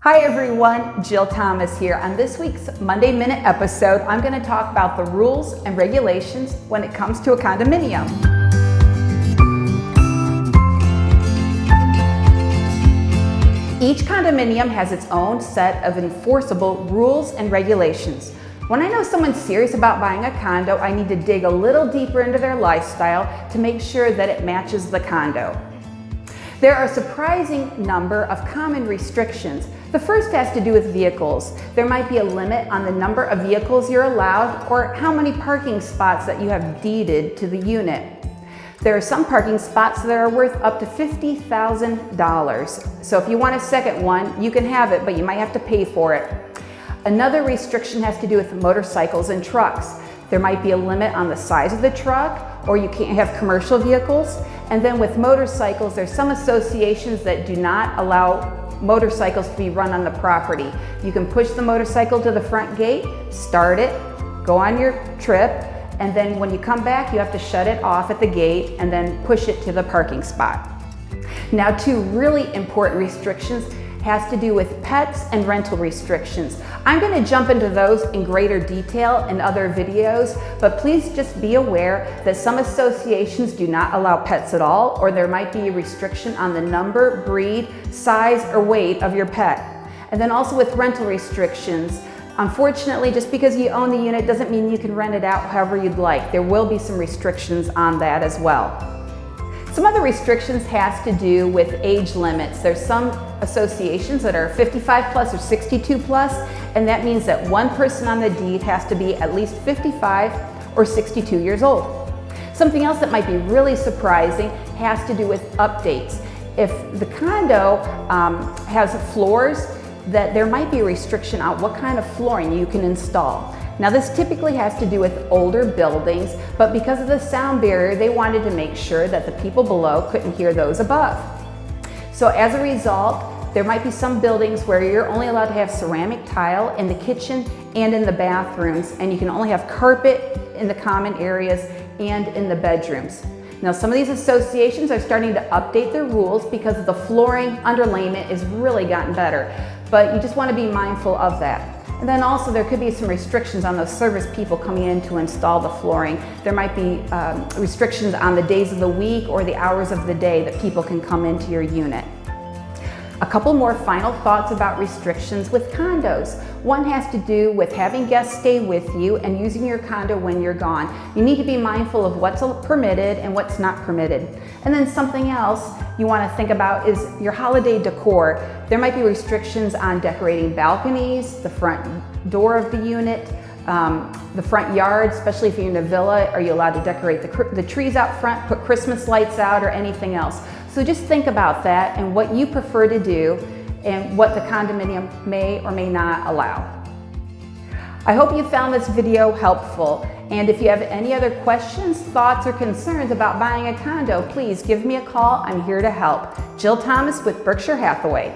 Hi everyone, Jill Thomas here. On this week's Monday Minute episode, I'm going to talk about the rules and regulations when it comes to a condominium. Each condominium has its own set of enforceable rules and regulations. When I know someone's serious about buying a condo, I need to dig a little deeper into their lifestyle to make sure that it matches the condo. There are a surprising number of common restrictions. The first has to do with vehicles. There might be a limit on the number of vehicles you're allowed or how many parking spots that you have deeded to the unit. There are some parking spots that are worth up to $50,000. So if you want a second one, you can have it, but you might have to pay for it. Another restriction has to do with motorcycles and trucks. There might be a limit on the size of the truck, or you can't have commercial vehicles. And then with motorcycles, there's some associations that do not allow motorcycles to be run on the property. You can push the motorcycle to the front gate, start it, go on your trip, and then when you come back, you have to shut it off at the gate and then push it to the parking spot. Now, two really important restrictions has to do with pets and rental restrictions. I'm going to jump into those in greater detail in other videos, but please just be aware that some associations do not allow pets at all, or there might be a restriction on the number, breed, size, or weight of your pet. And then also with rental restrictions, unfortunately, just because you own the unit doesn't mean you can rent it out however you'd like. There will be some restrictions on that as well. Some other restrictions has to do with age limits. There's some associations that are 55 plus or 62 plus, and that means that one person on the deed has to be at least 55 or 62 years old. Something else that might be really surprising has to do with updates. If the condo has floors, that there might be a restriction on what kind of flooring you can install. Now, this typically has to do with older buildings, but because of the sound barrier, they wanted to make sure that the people below couldn't hear those above. So as a result, there might be some buildings where you're only allowed to have ceramic tile in the kitchen and in the bathrooms, and you can only have carpet in the common areas and in the bedrooms. Now, some of these associations are starting to update their rules because the flooring underlayment has really gotten better, but you just want to be mindful of that. And then also there could be some restrictions on those service people coming in to install the flooring. There might be restrictions on the days of the week or the hours of the day that people can come into your unit. A couple more final thoughts about restrictions with condos. One has to do with having guests stay with you and using your condo when you're gone. You need to be mindful of what's permitted and what's not permitted. And then something else you want to think about is your holiday decor. There might be restrictions on decorating balconies, the front door of the unit, the front yard, especially if you're in a villa. Are you allowed to decorate the trees out front, put Christmas lights out, or anything else? So just think about that and what you prefer to do and what the condominium may or may not allow. I hope you found this video helpful, and if you have any other questions, thoughts, or concerns about buying a condo, please give me a call. I'm here to help. Jill Thomas with Berkshire Hathaway.